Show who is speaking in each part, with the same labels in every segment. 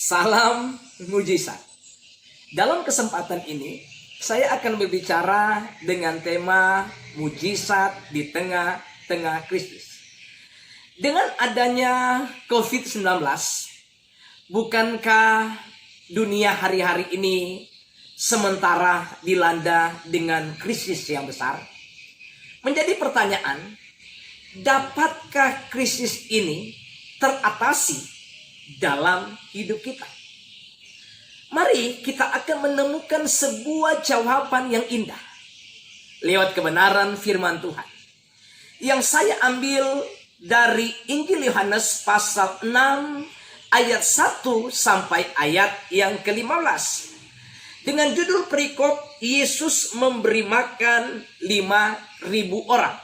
Speaker 1: Salam mujizat. Dalam kesempatan ini, saya akan berbicara dengan tema mujizat di tengah-tengah krisis. Dengan adanya COVID-19, bukankah dunia hari-hari ini sementara dilanda dengan krisis yang besar? Menjadi pertanyaan, dapatkah krisis ini teratasi dalam hidup kita? Mari kita akan menemukan sebuah jawaban yang indah lewat kebenaran firman Tuhan yang saya ambil dari Injil Yohanes pasal 6 ayat 1 sampai ayat yang ke-15 dengan judul perikop Yesus memberi makan 5.000 orang.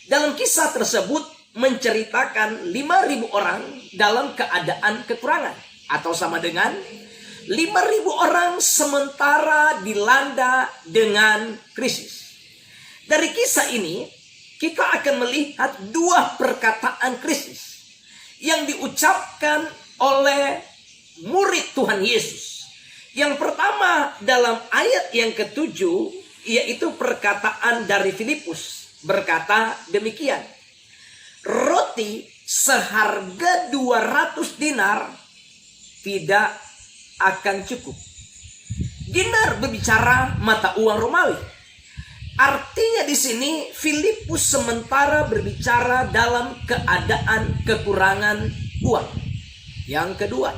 Speaker 1: Dalam kisah tersebut menceritakan 5.000 orang dalam keadaan kekurangan, atau sama dengan 5.000 orang sementara dilanda dengan krisis. Dari kisah ini kita akan melihat dua perkataan krisis yang diucapkan oleh murid Tuhan Yesus. Yang pertama dalam ayat yang ke-7, yaitu perkataan dari Filipus, berkata demikian: roti seharga 200 dinar tidak akan cukup. Dinar berbicara mata uang Romawi. Artinya di sini Filipus sementara berbicara dalam keadaan kekurangan uang. Yang kedua,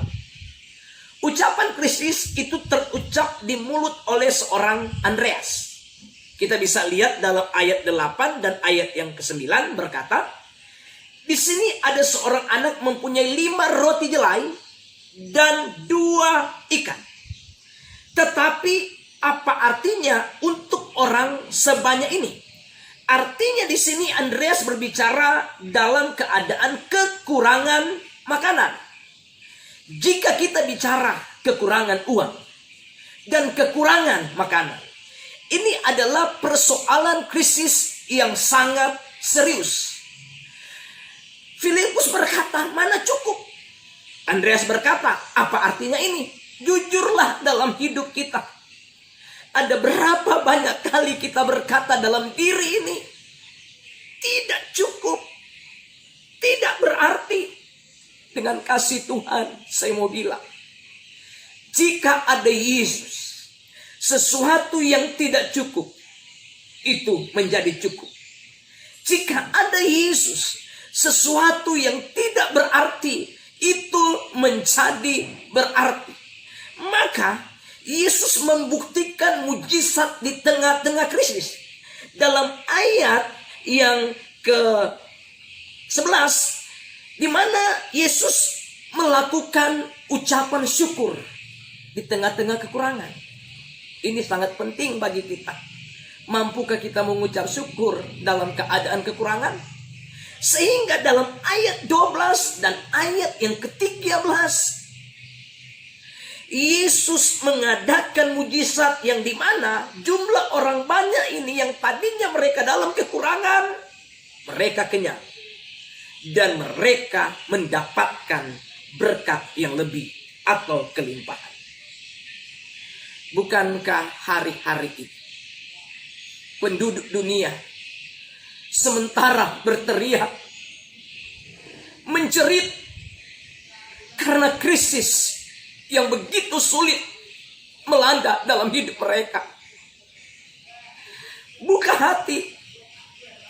Speaker 1: ucapan krisis itu terucap di mulut oleh seorang Andreas. Kita bisa lihat dalam ayat 8 dan ayat yang ke-9 berkata, di sini ada seorang anak mempunyai 5 roti jelai dan 2 ikan. Tetapi apa artinya untuk orang sebanyak ini? Artinya di sini Andreas berbicara dalam keadaan kekurangan makanan. Jika kita bicara kekurangan uang dan kekurangan makanan, ini adalah persoalan krisis yang sangat serius. Filipus berkata, mana cukup? Andreas berkata, apa artinya ini? Jujurlah dalam hidup kita. Ada berapa banyak kali kita berkata dalam diri ini, tidak cukup, tidak berarti. Dengan kasih Tuhan, saya mau bilang, jika ada Yesus, sesuatu yang tidak cukup, itu menjadi cukup. Jika ada Yesus, sesuatu yang tidak berarti itu menjadi berarti. Maka Yesus membuktikan mujizat di tengah-tengah krisis. Dalam ayat yang ke-11, di mana Yesus melakukan ucapan syukur di tengah-tengah kekurangan. Ini sangat penting bagi kita. Mampukah kita mengucap syukur dalam keadaan kekurangan? Sehingga dalam ayat 12 dan ayat yang ke-13, Yesus mengadakan mujizat yang dimana jumlah orang banyak ini yang tadinya mereka dalam kekurangan, mereka kenyang. Dan mereka mendapatkan berkat yang lebih atau kelimpahan. Bukankah hari-hari ini penduduk dunia sementara berteriak, menjerit karena krisis yang begitu sulit melanda dalam hidup mereka? Buka hati,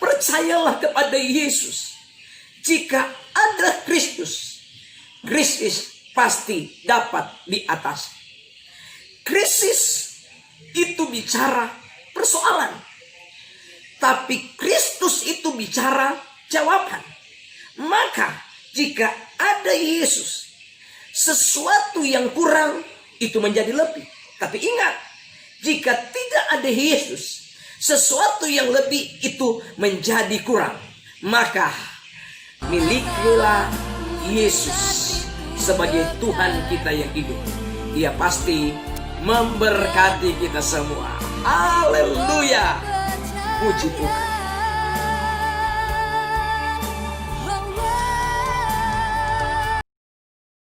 Speaker 1: percayalah kepada Yesus. Jika ada Kristus, krisis pasti dapat diatasi. Krisis itu bicara persoalan, tapi Kristus itu bicara jawaban. Maka jika ada Yesus, sesuatu yang kurang itu menjadi lebih. Tapi ingat, jika tidak ada Yesus, sesuatu yang lebih itu menjadi kurang. Maka milikilah Yesus sebagai Tuhan kita yang hidup. Dia pasti memberkati kita semua. Haleluya. Puji Tuhan.